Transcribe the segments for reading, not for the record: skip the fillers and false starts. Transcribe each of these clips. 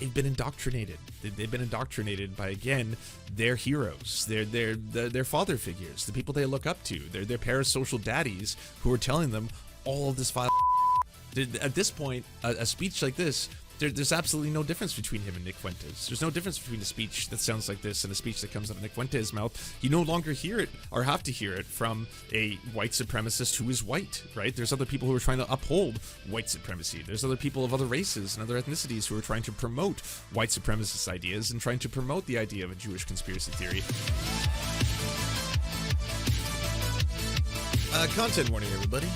they've been indoctrinated. They've been indoctrinated by, again, their heroes, their father figures, the people they look up to, their parasocial daddies who are telling them all of this vile. At this point, a speech like this, there's absolutely no difference between him and Nick Fuentes. There's no difference between a speech that sounds like this and a speech that comes out of Nick Fuentes' mouth. You no longer hear it or have to hear it from a white supremacist who is white, right? There's other people who are trying to uphold white supremacy. There's other people of other races and other ethnicities who are trying to promote white supremacist ideas and trying to promote the idea of a Jewish conspiracy theory. Content warning, everybody.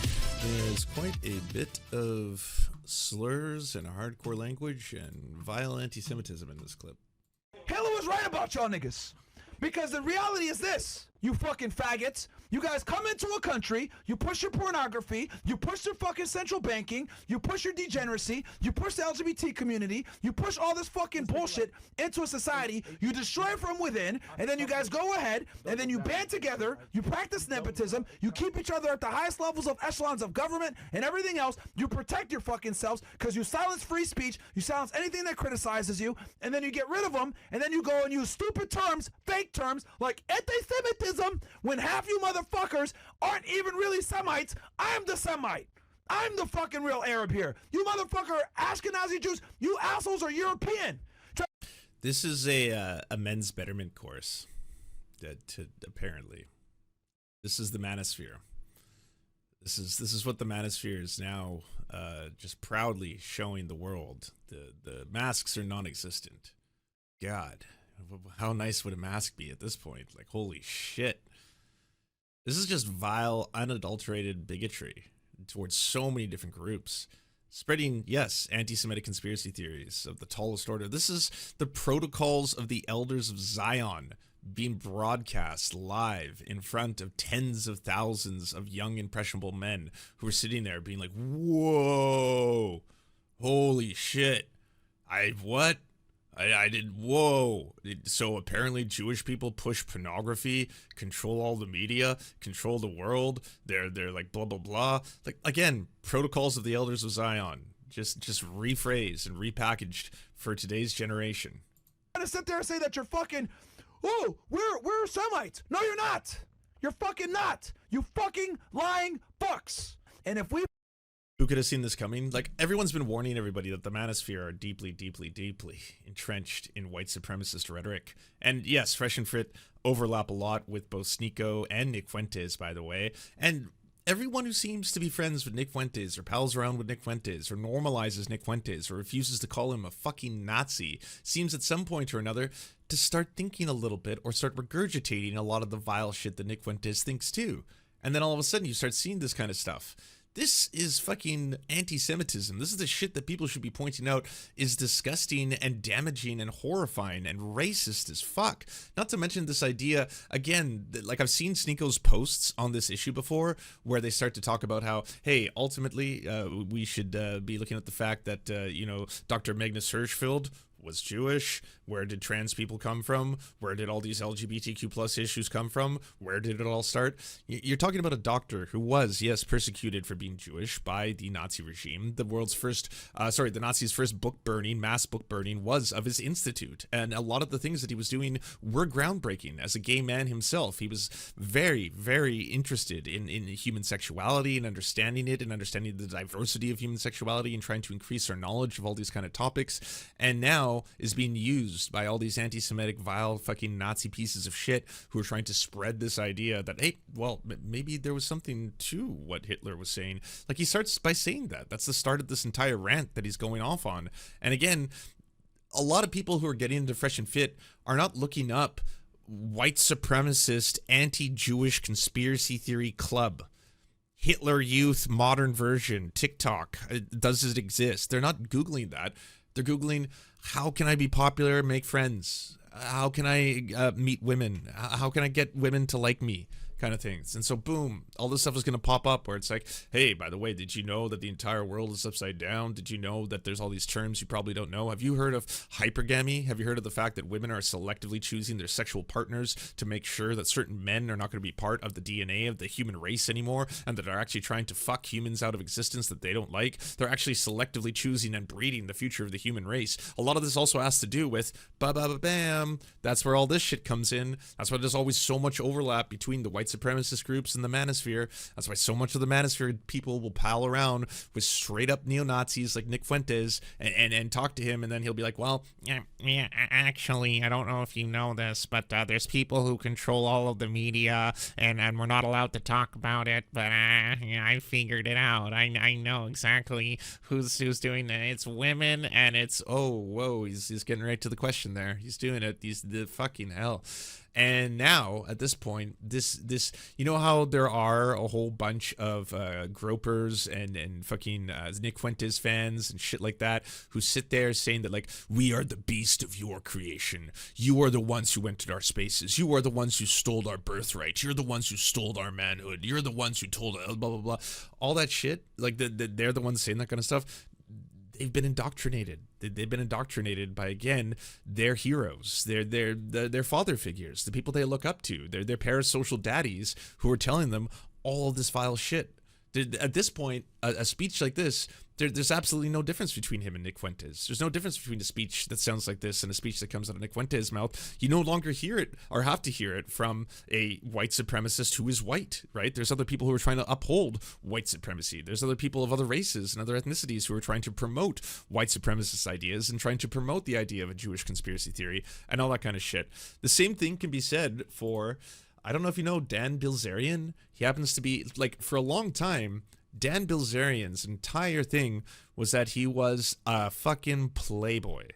There's quite a bit of slurs and hardcore language and vile anti-Semitism in this clip. Hitler was right about y'all niggas. Because the reality is this, you fucking faggots. You guys come into a country, you push your pornography, you push your fucking central banking, you push your degeneracy, you push the LGBT community, you push all this fucking bullshit into a society, you destroy it from within, and then you guys go ahead, and then you band together, you practice nepotism, you keep each other at the highest levels of echelons of government and everything else, you protect your fucking selves, because you silence free speech, you silence anything that criticizes you, and then you get rid of them, and then you go and use stupid terms, fake terms, like anti-Semitism, when half you motherfuckers aren't even really Semites. I'm the Semite. I'm the fucking real Arab here. You motherfucker Ashkenazi Jews, you assholes are European. This is a men's betterment course. Apparently, this is the manosphere. This is what the manosphere is now just proudly showing the world. The masks are non-existent. God, how nice would a mask be at this point? Like, holy shit. This is just vile, unadulterated bigotry towards so many different groups. Spreading, yes, anti-Semitic conspiracy theories of the tallest order. This is the protocols of the elders of Zion being broadcast live in front of tens of thousands of young, impressionable men who are sitting there being like, whoa, holy shit. I did, whoa. So apparently Jewish people push pornography, control all the media, control the world. They're like blah, blah, blah. Like, again, protocols of the elders of Zion, just rephrased and repackaged for today's generation. I'm gonna sit there and say that you're fucking, oh, we're Semites. No, you're not. You're fucking not. You fucking lying fucks. And if we... Who could have seen this coming? Like, everyone's been warning everybody that the manosphere are deeply, deeply, deeply entrenched in white supremacist rhetoric. And yes, Fresh and Fit overlap a lot with both Sneeko and Nick Fuentes, by the way. And everyone who seems to be friends with Nick Fuentes or pals around with Nick Fuentes or normalizes Nick Fuentes or refuses to call him a fucking Nazi seems at some point or another to start thinking a little bit or start regurgitating a lot of the vile shit that Nick Fuentes thinks too. And then all of a sudden you start seeing this kind of stuff. This is fucking anti-Semitism. This is the shit that people should be pointing out is disgusting and damaging and horrifying and racist as fuck. Not to mention this idea, again, like I've seen Sneeko's posts on this issue before where they start to talk about how, hey, ultimately we should be looking at the fact that, you know, Dr. Magnus Hirschfeld was Jewish. Where did trans people come from? Where did all these LGBTQ plus issues come from? Where did it all start? You're talking about a doctor who was, yes, persecuted for being Jewish by the Nazi regime. The world's first, the Nazis' first book burning, mass book burning was of his institute. And a lot of the things that he was doing were groundbreaking. As a gay man himself, he was very, very interested in human sexuality and understanding it and understanding the diversity of human sexuality and trying to increase our knowledge of all these kind of topics. And now is being used by all these anti-Semitic, vile, fucking Nazi pieces of shit who are trying to spread this idea that, hey, well, maybe there was something to what Hitler was saying. Like, he starts by saying that. That's the start of this entire rant that he's going off on. And again, a lot of people who are getting into Fresh and Fit are not looking up white supremacist, anti-Jewish conspiracy theory club. Hitler Youth modern version, TikTok. Does it exist? They're not Googling that. They're Googling, how can I be popular, make friends? How can I meet women? How can I get women to like me? kind of things. And so boom, all this stuff is going to pop up where it's like, hey, by the way, did you know that the entire world is upside down? Did you know that there's all these terms you probably don't know? Have you heard of hypergamy? Have you heard of the fact that women are selectively choosing their sexual partners to make sure that certain men are not going to be part of the DNA of the human race anymore, and that are actually trying to fuck humans out of existence that they don't like? They're actually selectively choosing and breeding the future of the human race. A lot of this also has to do with ba-ba-ba-bam. That's where all this shit comes in. That's why there's always so much overlap between the white supremacist groups and the manosphere. That's why so much of the manosphere people will pal around with straight up neo-Nazis like Nick Fuentes and talk to him, and then he'll be like, well, yeah, actually, I don't know if you know this, but there's people who control all of the media, and we're not allowed to talk about it, but yeah, I figured it out. I know exactly who's doing it. It's women, and it's, oh, whoa, he's getting right to the question there. He's doing it. He's the fucking hell. And now, at this point, this you know how there are a whole bunch of gropers and fucking Nick Fuentes fans and shit like that who sit there saying that, like, we are the beast of your creation. You are the ones who entered our spaces. You are the ones who stole our birthright. You're the ones who stole our manhood. You're the ones who told blah, blah, blah. All that shit, like, they're the ones saying that kind of stuff. They've been indoctrinated. They've been indoctrinated by, again, their heroes, their father figures, the people they look up to, their parasocial daddies who are telling them all of this vile shit. At this point, a speech like this, there's absolutely no difference between him and Nick Fuentes. There's no difference between a speech that sounds like this and a speech that comes out of Nick Fuentes' mouth. You no longer hear it or have to hear it from a white supremacist who is white, right? There's other people who are trying to uphold white supremacy. There's other people of other races and other ethnicities who are trying to promote white supremacist ideas and trying to promote the idea of a Jewish conspiracy theory and all that kind of shit. The same thing can be said for, I don't know if you know Dan Bilzerian. He happens to be, like, for a long time, Dan Bilzerian's entire thing was that he was a fucking playboy.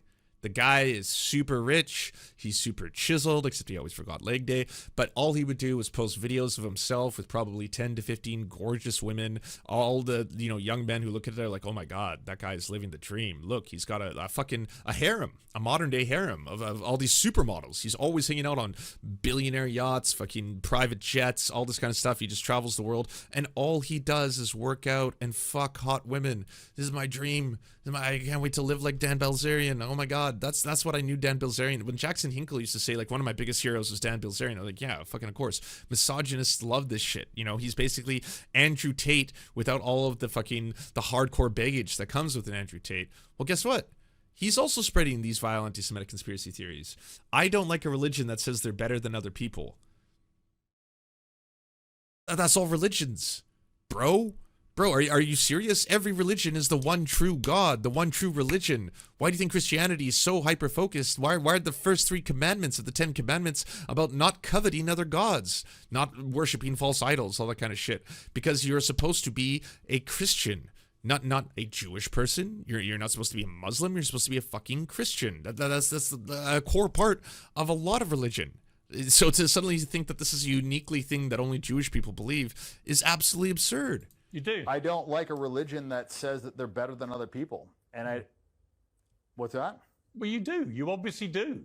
The guy is super rich, he's super chiseled, except he always forgot leg day, but all he would do was post videos of himself with probably 10 to 15 gorgeous women, all the, you know, young men who look at it, they're like, oh my god, that guy's living the dream. Look, he's got a fucking harem, a modern day harem of all these supermodels. He's always hanging out on billionaire yachts, fucking private jets, all this kind of stuff. He just travels the world, and all he does is work out and fuck hot women. This is my dream. I can't wait to live like Dan Bilzerian. Oh my god, that's what I knew Dan Bilzerian. When Jackson Hinkle used to say, like, one of my biggest heroes was Dan Bilzerian, I was like, yeah, fucking of course. Misogynists love this shit. You know, he's basically Andrew Tate without all of the fucking, the hardcore baggage that comes with an Andrew Tate. Well, guess what? He's also spreading these vile anti-Semitic conspiracy theories. I don't like a religion that says they're better than other people. That's all religions, bro. Bro, are you serious? Every religion is the one true God, the one true religion. Why do you think Christianity is so hyper-focused? Why are the first 3 commandments of the 10 commandments about not coveting other gods, not worshiping false idols, all that kind of shit? Because you're supposed to be a Christian, not a Jewish person. You're not supposed to be a Muslim. You're supposed to be a fucking Christian. That's a core part of a lot of religion. So to suddenly think that this is a uniquely thing that only Jewish people believe is absolutely absurd. You do. I don't like a religion that says that they're better than other people. And what's that? Well, you do. You obviously do.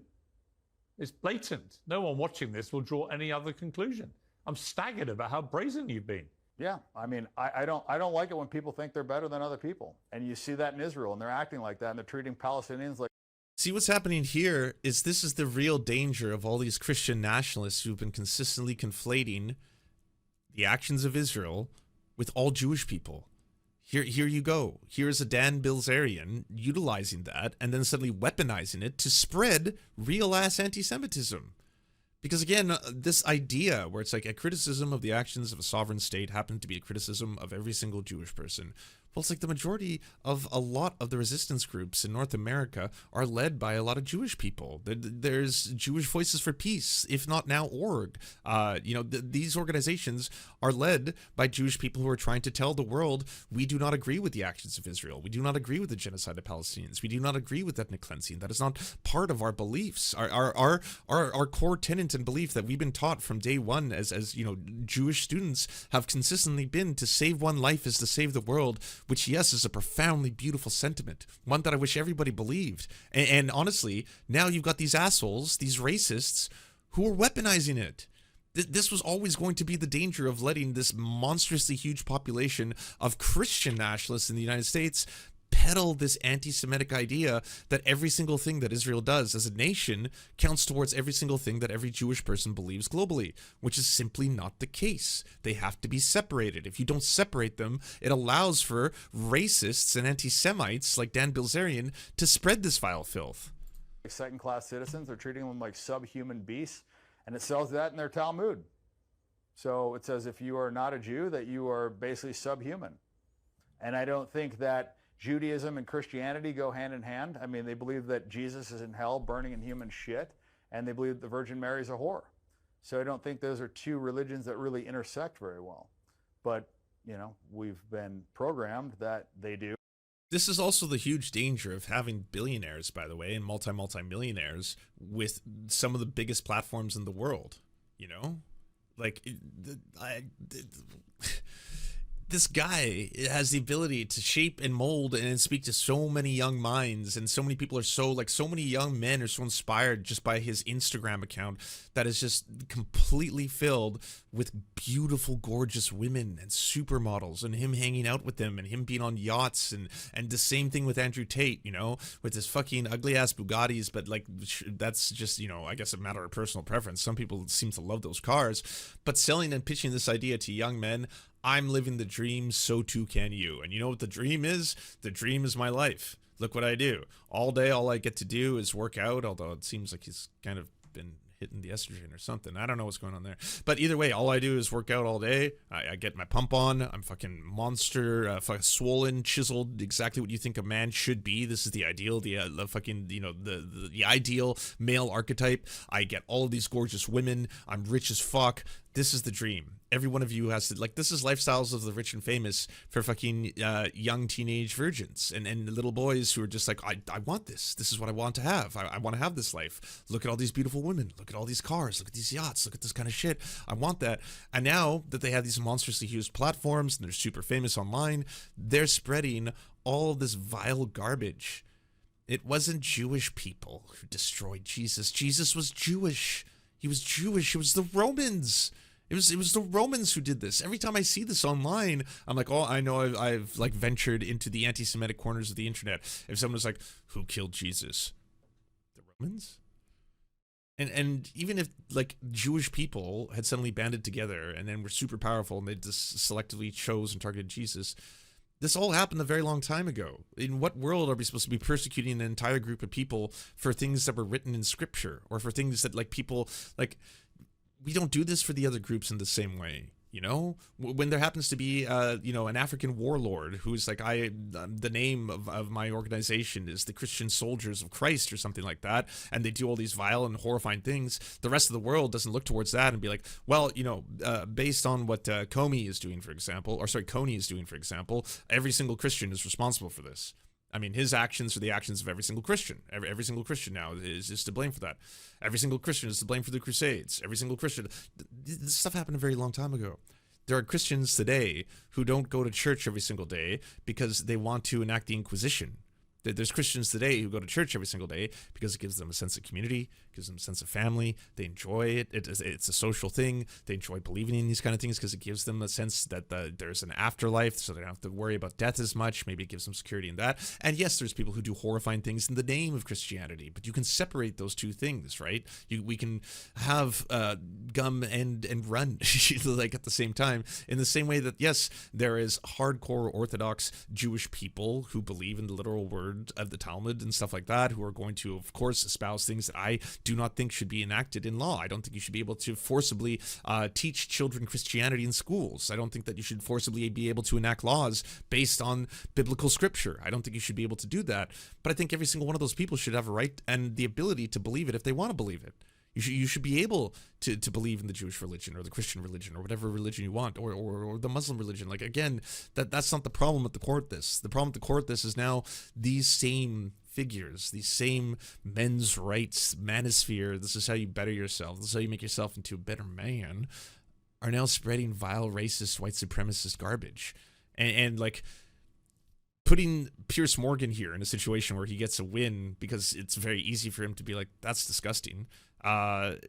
It's blatant. No one watching this will draw any other conclusion. I'm staggered about how brazen you've been. Yeah, I mean, I don't like it when people think they're better than other people. And you see that in Israel, and they're acting like that, and they're treating Palestinians like. See, what's happening here is this is the real danger of all these Christian nationalists who've been consistently conflating the actions of Israel with all Jewish people. Here you go. Here's a Dan Bilzerian utilizing that and then suddenly weaponizing it to spread real-ass anti-Semitism. Because again, this idea where it's like a criticism of the actions of a sovereign state happened to be a criticism of every single Jewish person. Well, it's like the majority of a lot of the resistance groups in North America are led by a lot of Jewish people. There's Jewish Voices for Peace, if not now org. These organizations are led by Jewish people who are trying to tell the world, we do not agree with the actions of Israel. We do not agree with the genocide of Palestinians. We do not agree with ethnic cleansing. That is not part of our beliefs. Our core tenet and belief that we've been taught from day one as you know, Jewish students have consistently been to save one life is to save the world, which, yes, is a profoundly beautiful sentiment, one that I wish everybody believed. And honestly, now you've got these assholes, these racists, who are weaponizing it. This was always going to be the danger of letting this monstrously huge population of Christian nationalists in the United States peddle this anti-Semitic idea that every single thing that Israel does as a nation counts towards every single thing that every Jewish person believes globally, which is simply not the case. They have to be separated. If you don't separate them, it allows for racists and anti-Semites like Dan Bilzerian to spread this vile filth. Second-class citizens. They're treating them like subhuman beasts, and it sells that in their Talmud. So it says if you are not a Jew, that you are basically subhuman. And I don't think that Judaism and Christianity go hand in hand. I mean, they believe that Jesus is in hell burning in human shit, and they believe the Virgin Mary is a whore. So I don't think those are two religions that really intersect very well. But, you know, we've been programmed that they do. This is also the huge danger of having billionaires, by the way, and multi-millionaires with some of the biggest platforms in the world, you know? Like, this guy has the ability to shape and mold and speak to so many young minds, and so many people are so many young men are so inspired just by his Instagram account that is just completely filled with beautiful, gorgeous women and supermodels, and him hanging out with them, and him being on yachts, and the same thing with Andrew Tate, you know, with his fucking ugly ass Bugattis, but like that's just, you know, I guess a matter of personal preference. Some people seem to love those cars, but selling and pitching this idea to young men, I'm living the dream, so too can you. And you know what the dream is? The dream is my life. Look what I do. All day, all I get to do is work out, although it seems like he's kind of been hitting the estrogen or something. I don't know what's going on there. But either way, all I do is work out all day. I get my pump on. I'm fucking monster, fucking swollen, chiseled, exactly what you think a man should be. This is the ideal, the fucking, you know, the ideal male archetype. I get all of these gorgeous women. I'm rich as fuck. This is the dream. Every one of you has to, like, this is lifestyles of the rich and famous for fucking young teenage virgins and little boys who are just like, I want this. This is what I want to have. I want to have this life. Look at all these beautiful women. Look at all these cars. Look at these yachts. Look at this kind of shit. I want that. And now that they have these monstrously huge platforms and they're super famous online, they're spreading all of this vile garbage. It wasn't Jewish people who destroyed Jesus. Jesus was Jewish. He was Jewish. It was the Romans. It was the Romans who did this. Every time I see this online, I'm like, oh, I know I've like ventured into the anti-Semitic corners of the internet. If someone was like, who killed Jesus? The Romans? And even if like Jewish people had suddenly banded together and then were super powerful and they just selectively chose and targeted Jesus, this all happened a very long time ago. In what world are we supposed to be persecuting an entire group of people for things that were written in scripture, or for things that like people like? We don't do this for the other groups in the same way, you know? When there happens to be, you know, an African warlord who's like, the name of my organization is the Christian Soldiers of Christ or something like that, and they do all these vile and horrifying things, the rest of the world doesn't look towards that and be like, well, you know, based on what Coney is doing, for example, every single Christian is responsible for this. I mean, his actions are the actions of every single Christian. Every single Christian now is to blame for that. Every single Christian is to blame for the Crusades. Every single Christian. This stuff happened a very long time ago. There are Christians today who don't go to church every single day because they want to enact the Inquisition. There's Christians today who go to church every single day because it gives them a sense of community, gives them a sense of family. They enjoy it. It's a social thing. They enjoy believing in these kind of things because it gives them a sense that there's an afterlife, so they don't have to worry about death as much. Maybe it gives them security in that. And yes, there's people who do horrifying things in the name of Christianity, but you can separate those two things, right? We can have gum and run like at the same time, in the same way that, yes, there is hardcore Orthodox Jewish people who believe in the literal word of the Talmud and stuff like that, who are going to, of course, espouse things that I do not think should be enacted in law. I don't think you should be able to forcibly teach children Christianity in schools. I don't think that you should forcibly be able to enact laws based on biblical scripture. I don't think you should be able to do that. But I think every single one of those people should have a right and the ability to believe it if they want to believe it. You should be able to believe in the Jewish religion or the Christian religion or whatever religion you want, or the Muslim religion. Like, again, that's not the problem at the core of this. The problem at the core of this is now these same figures, these same men's rights manosphere, this is how you better yourself, this is how you make yourself into a better man, are now spreading vile, racist, white supremacist garbage. And like, putting Pierce Morgan here in a situation where he gets a win because it's very easy for him to be like, that's disgusting,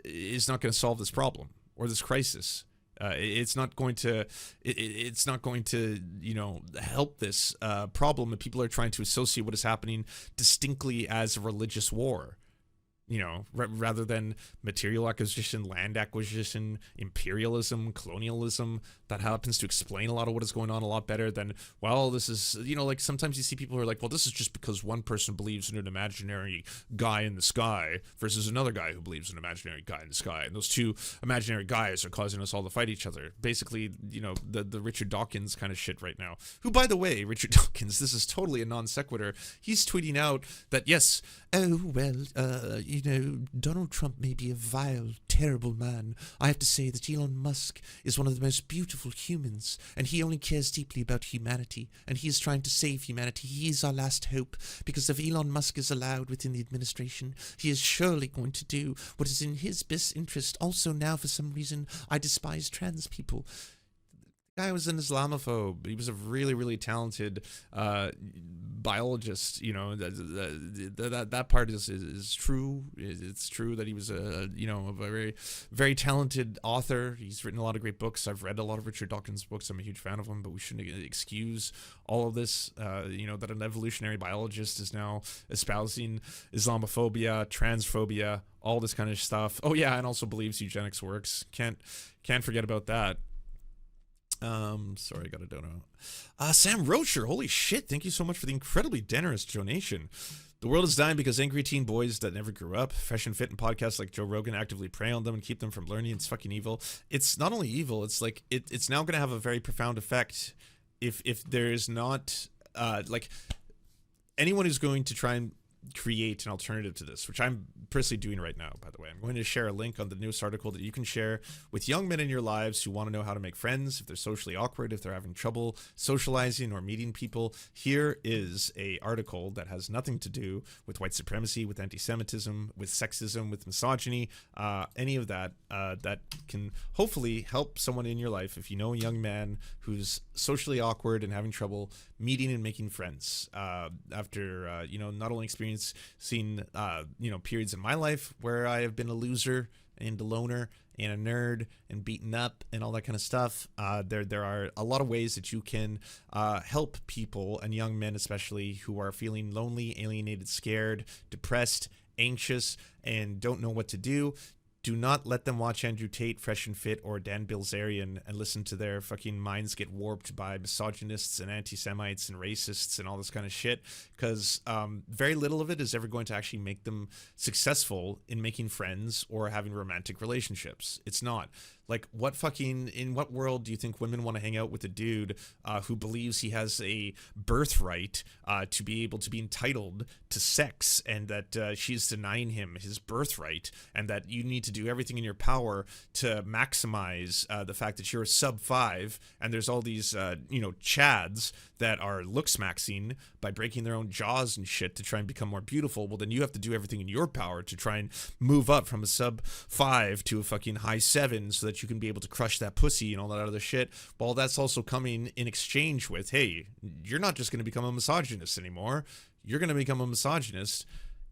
is not going to solve this problem. or this crisis. It's not going to, it's not going to, help this problem that people are trying to associate what is happening distinctly as a religious war. Rather than material acquisition, land acquisition, imperialism, colonialism, that happens to explain a lot of what is going on a lot better than, well, this is, like sometimes you see people who are like, well, this is just because one person believes in an imaginary guy in the sky versus another guy who believes in an imaginary guy in the sky. And those two imaginary guys are causing us all to fight each other. Basically, the Richard Dawkins kind of shit right now. Who, by the way, Richard Dawkins, this is totally a non sequitur. He's tweeting out that, yes, oh, well, Donald Trump may be a vile, terrible man. I have to say that Elon Musk is one of the most beautiful humans, and he only cares deeply about humanity, and he is trying to save humanity. He is our last hope, because if Elon Musk is allowed within the administration, he is surely going to do what is in his best interest. Also now, for some reason, I despise trans people. Guy was an Islamophobe. He was a really, really talented biologist. That part is true. It's true that he was a very, very talented author. He's written a lot of great books. I've read a lot of Richard Dawkins' books. I'm a huge fan of him, but we shouldn't excuse all of this. That an evolutionary biologist is now espousing Islamophobia, transphobia, all this kind of stuff. Oh yeah, and also believes eugenics works. Can't forget about that. Sorry, I got a dono. Sam Rocher, holy shit, thank you so much for the incredibly generous donation. The world is dying because angry teen boys that never grew up. Fresh and Fit and podcasts like Joe Rogan actively prey on them and keep them from learning. It's fucking evil. It's not only evil, it's like it's now going to have a very profound effect if there's not anyone who's going to try and create an alternative to this, which I'm personally doing right now, by the way. I'm going to share a link on the newest article that you can share with young men in your lives who want to know how to make friends, if they're socially awkward, if they're having trouble socializing or meeting people. Here is a article that has nothing to do with white supremacy, with anti-Semitism, with sexism, with misogyny, any of that, that can hopefully help someone in your life if you know a young man who's socially awkward and having trouble meeting and making friends after not only experiencing periods in my life where I have been a loser and a loner and a nerd and beaten up and all that kind of stuff. There are a lot of ways that you can help people, and young men especially, who are feeling lonely, alienated, scared, depressed, anxious, and don't know what to do. Do not let them watch Andrew Tate, Fresh and Fit, or Dan Bilzerian and listen to their fucking minds get warped by misogynists and anti-Semites and racists and all this kind of shit, because very little of it is ever going to actually make them successful in making friends or having romantic relationships. It's not. Like, in what world do you think women want to hang out with a dude who believes he has a birthright to be able to be entitled to sex, and that she's denying him his birthright, and that you need to do everything in your power to maximize the fact that you're a sub 5, and there's all these, chads that are looks-maxing by breaking their own jaws and shit to try and become more beautiful. Well, then you have to do everything in your power to try and move up from a sub 5 to a fucking high 7 so that you can be able to crush that pussy and all that other shit. Well, that's also coming in exchange with, hey, you're not just going to become a misogynist anymore. You're going to become a misogynist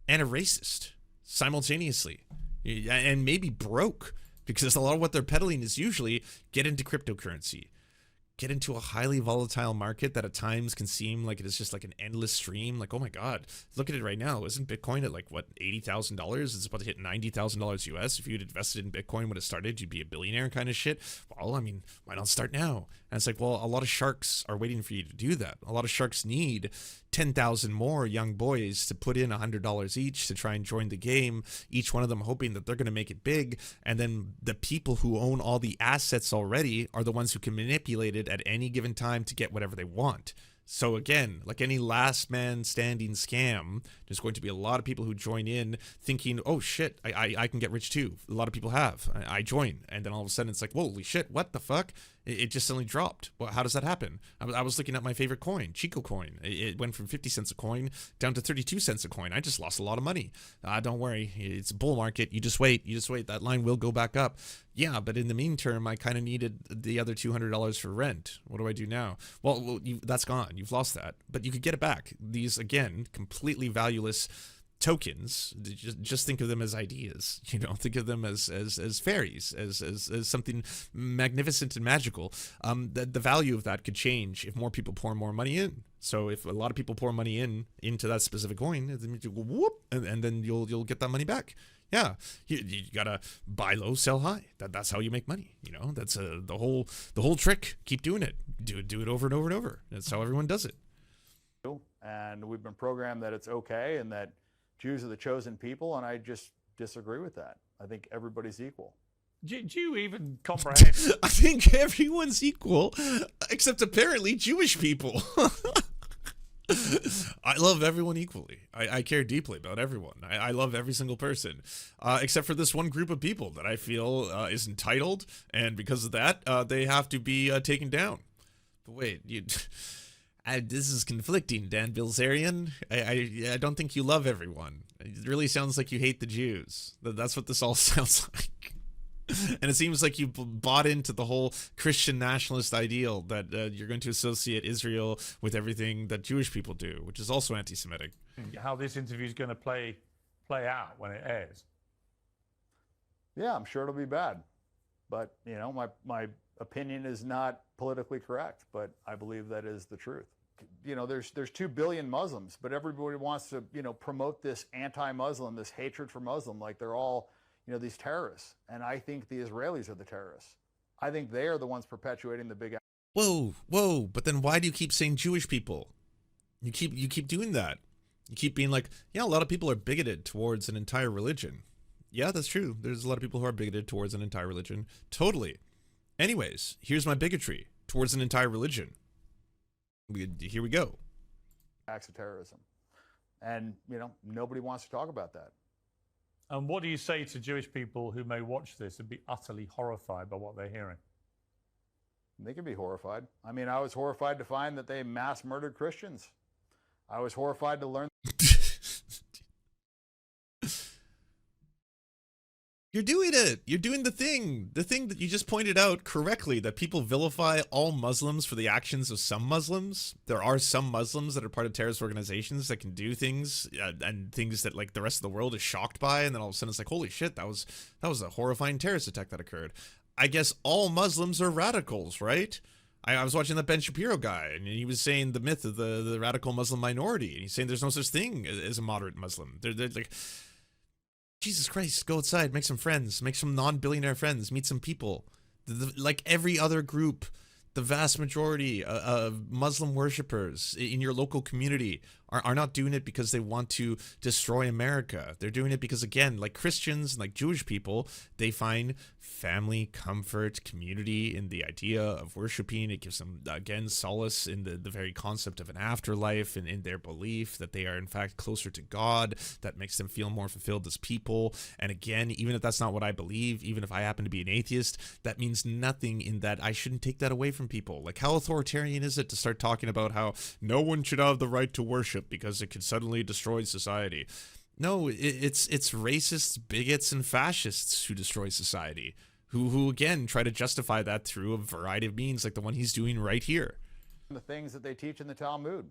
and a racist simultaneously, and maybe broke, because a lot of what they're peddling is usually get into cryptocurrency. Get into a highly volatile market that at times can seem like it is just like an endless stream. Like, oh my God, look at it right now. Isn't Bitcoin at like, what, $80,000? It's about to hit $90,000 US. If you'd invested in Bitcoin when it started, you'd be a billionaire kind of shit. Well, I mean, why not start now? And it's like, well, a lot of sharks are waiting for you to do that. A lot of sharks need 10,000 more young boys to put in $100 each to try and join the game, each one of them hoping that they're going to make it big. And then the people who own all the assets already are the ones who can manipulate it at any given time to get whatever they want. So again, like any last man standing scam, there's going to be a lot of people who join in thinking, oh shit, I can get rich too. A lot of people have. I join. And then all of a sudden it's like, holy shit, what the fuck? It just suddenly dropped. Well, how does that happen? I was looking at my favorite coin, Chico coin. It went from 50 cents a coin down to 32 cents a coin. I just lost a lot of money. Don't worry. It's a bull market. You just wait. That line will go back up. Yeah, but in the meantime, I kind of needed the other $200 for rent. What do I do now? Well, that's gone. You've lost that. But you could get it back. These, again, completely valueless tokens. Just think of them as ideas. Think of them as fairies, as something magnificent and magical. The value of that could change if more people pour more money in. So if a lot of people pour money into that specific coin, then you go whoop, and then you'll get that money back. Yeah, you gotta buy low, sell high. That's how you make money. That's the whole trick. Keep doing it. Do it over and over and over. That's how everyone does it. And we've been programmed that it's okay and that Jews are the chosen people, and I just disagree with that. I think everybody's equal. Do you even comprehend? I think everyone's equal, except apparently Jewish people. I love everyone equally. I care deeply about everyone. I love every single person, except for this one group of people that I feel is entitled, and because of that, they have to be taken down. But wait, this is conflicting, Dan Bilzerian. I don't think you love everyone. It really sounds like you hate the Jews. That's what this all sounds like. And it seems like you bought into the whole Christian nationalist ideal that you're going to associate Israel with everything that Jewish people do, which is also anti-Semitic. How this interview is going to play out when it airs. Yeah, I'm sure it'll be bad. But, my opinion is not politically correct, but I believe that is the truth. There's 2 billion Muslims, but everybody wants to, promote this anti-Muslim, this hatred for Muslim, like they're all, these terrorists. And I think the Israelis are the terrorists. I think they are the ones perpetuating the big. Whoa! But then why do you keep saying Jewish people? You keep doing that. You keep being like, yeah, a lot of people are bigoted towards an entire religion. Yeah, that's true. There's a lot of people who are bigoted towards an entire religion. Totally. Anyways, here's my bigotry towards an entire religion. Here we go. Acts of terrorism. And, nobody wants to talk about that. And what do you say to Jewish people who may watch this and be utterly horrified by what they're hearing? They can be horrified. I mean, I was horrified to find that they mass murdered Christians. I was horrified to learn. You're doing it. You're doing the thing that you just pointed out correctly, that people vilify all Muslims for the actions of some Muslims. There are some Muslims that are part of terrorist organizations that can do things and things that like the rest of the world is shocked by. And then all of a sudden it's like, holy shit, that was a horrifying terrorist attack that occurred. I guess all Muslims are radicals, right? I was watching that Ben Shapiro guy, and he was saying the myth of the radical Muslim minority. And he's saying there's no such thing as a moderate Muslim. They're like, Jesus Christ, go outside, make some friends, make some non-billionaire friends, meet some people. Like every other group, the vast majority of Muslim worshippers in your local community are not doing it because they want to destroy America. They're doing it because, again, like Christians and like Jewish people, they find family, comfort, community in the idea of worshiping. It gives them, again, solace in the very concept of an afterlife and in their belief that they are, in fact, closer to God. That makes them feel more fulfilled as people. And again, even if that's not what I believe, even if I happen to be an atheist, that means nothing in that I shouldn't take that away from people. Like, how authoritarian is it to start talking about how no one should have the right to worship because it could suddenly destroy society? No, it's racists, bigots, and fascists who destroy society, who again try to justify that through a variety of means, like the one he's doing right here. The things that they teach in the Talmud.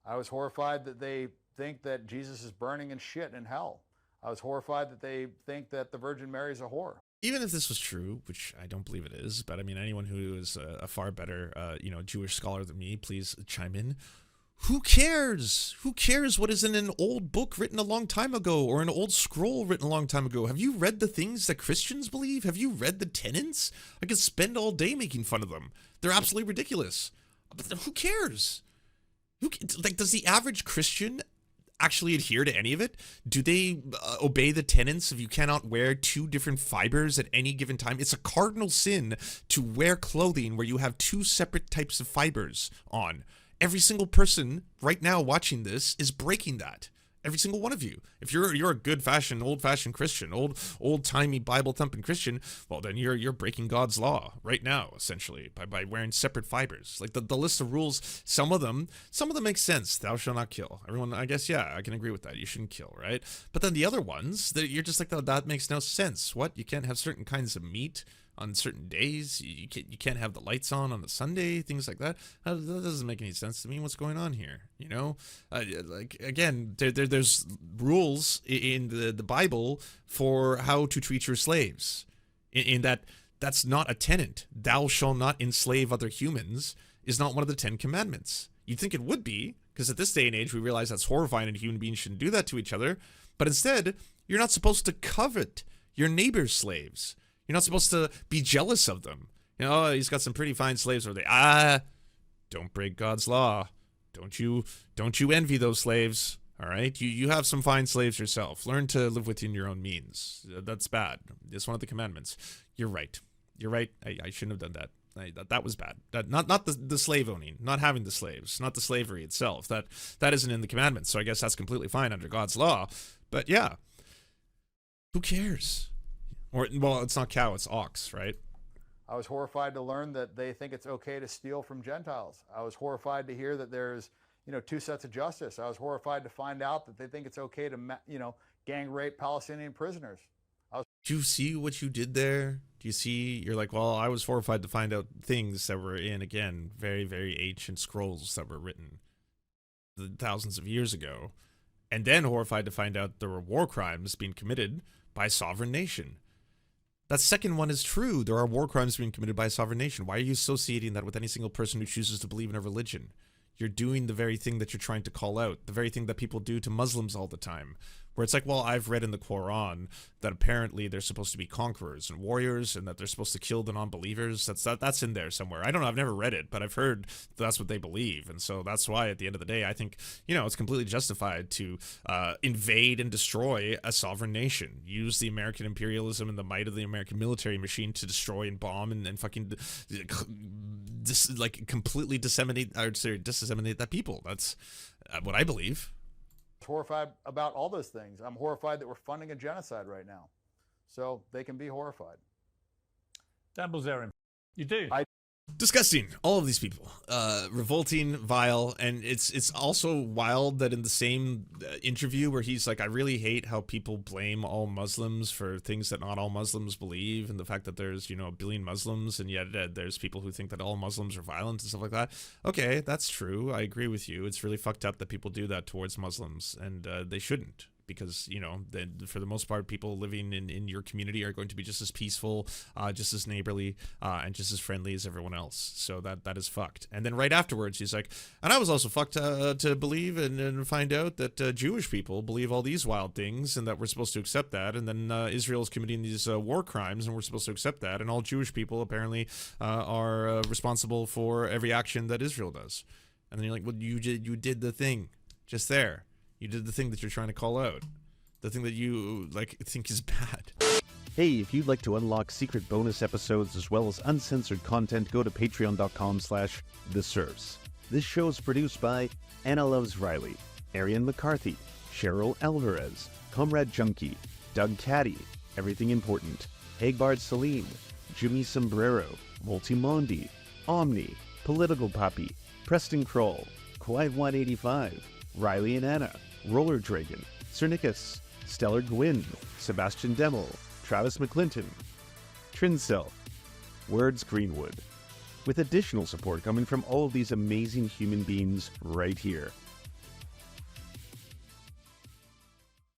I was horrified that they think that Jesus is burning in shit in hell. I was horrified that they think that the Virgin Mary is a whore. Even if this was true, which I don't believe it is, but I mean, anyone who is a far better, Jewish scholar than me, please chime in. Who cares? Who cares what is in an old book written a long time ago or an old scroll written a long time ago? Have you read the things that Christians believe? Have you read the tenets? I could spend all day making fun of them. They're absolutely ridiculous. But who cares? Does the average Christian actually adhere to any of it? Do they obey the tenets of you cannot wear 2 different fibers at any given time? It's a cardinal sin to wear clothing where you have 2 separate types of fibers on. Every single person right now watching this is breaking that. Every single one of you. If you're a good fashioned, old fashioned Christian, old timey Bible thumping Christian, well then you're breaking God's law right now, essentially, by wearing separate fibers. Like the list of rules, some of them make sense. Thou shalt not kill. Everyone, I guess, yeah, I can agree with that. You shouldn't kill, right? But then the other ones, you're just like, that makes no sense. What? You can't have certain kinds of meat on certain days. You can't have the lights on the Sunday, things like that. That doesn't make any sense to me. What's going on here? You know, like again, there's rules in the Bible for how to treat your slaves. In that's not a tenet. Thou shalt not enslave other humans is not one of the 10 commandments. You'd think it would be, because at this day and age we realize that's horrifying and human beings shouldn't do that to each other. But instead, you're not supposed to covet your neighbor's slaves. You're not supposed to be jealous of them. You know, oh, he's got some pretty fine slaves over there. Don't break God's law. Don't you envy those slaves. All right, you have some fine slaves yourself. Learn to live within your own means. That's bad. It's one of the commandments. You're right. You're right. I shouldn't have done that. That was bad. That not the slave owning, not having the slaves, not the slavery itself. That isn't in the commandments. So I guess that's completely fine under God's law. But yeah, who cares? Or well, it's not cow, it's ox, right? I was horrified to learn that they think it's okay to steal from Gentiles. I was horrified to hear that there's, two sets of justice. I was horrified to find out that they think it's okay to, gang rape Palestinian prisoners. Do you see what you did there? Do you see? You're like, well, I was horrified to find out things that were in, again, very, very ancient scrolls that were written thousands of years ago. And then horrified to find out there were war crimes being committed by a sovereign nation. That second one is true. There are war crimes being committed by a sovereign nation. Why are you associating that with any single person who chooses to believe in a religion? You're doing the very thing that you're trying to call out, the very thing that people do to Muslims all the time, where it's like, well, I've read in the Quran that apparently they're supposed to be conquerors and warriors and that they're supposed to kill the non-believers. That's in there somewhere. I don't know. I've never read it, but I've heard that's what they believe. And so that's why at the end of the day, I think, it's completely justified to invade and destroy a sovereign nation. Use the American imperialism and the might of the American military machine to destroy and bomb and fucking completely disseminate that people. That's what I believe. Horrified about all those things. I'm horrified that we're funding a genocide right now. So they can be horrified. Dan Bilzerian, you do. Disgusting. All of these people. Revolting, vile, and it's also wild that in the same interview where he's like, I really hate how people blame all Muslims for things that not all Muslims believe, and the fact that there's, a billion Muslims, and yet there's people who think that all Muslims are violent and stuff like that. Okay, that's true. I agree with you. It's really fucked up that people do that towards Muslims, and they shouldn't. Because, for the most part, people living in your community are going to be just as peaceful, just as neighborly, and just as friendly as everyone else. So that is fucked. And then right afterwards, he's like, and I was also fucked to believe and find out that Jewish people believe all these wild things and that we're supposed to accept that. And then Israel's committing these war crimes and we're supposed to accept that. And all Jewish people apparently are responsible for every action that Israel does. And then you're like, well, you did the thing just there. You did the thing that you're trying to call out. The thing that you, think is bad. Hey, if you'd like to unlock secret bonus episodes as well as uncensored content, go to patreon.com/The Serfs. This show is produced by Anna Loves Riley, Arian McCarthy, Cheryl Alvarez, Comrade Junkie, Doug Caddy, Everything Important, Hagbard Celine, Jimmy Sombrero, Multimondi, Omni, Political Poppy, Preston Kroll, Quiet 185, Riley and Anna, Roller Dragon, Cernicus, Stellar Gwyn, Sebastian Demmel, Travis McClinton, Trincel, Words Greenwood, with additional support coming from all of these amazing human beings right here.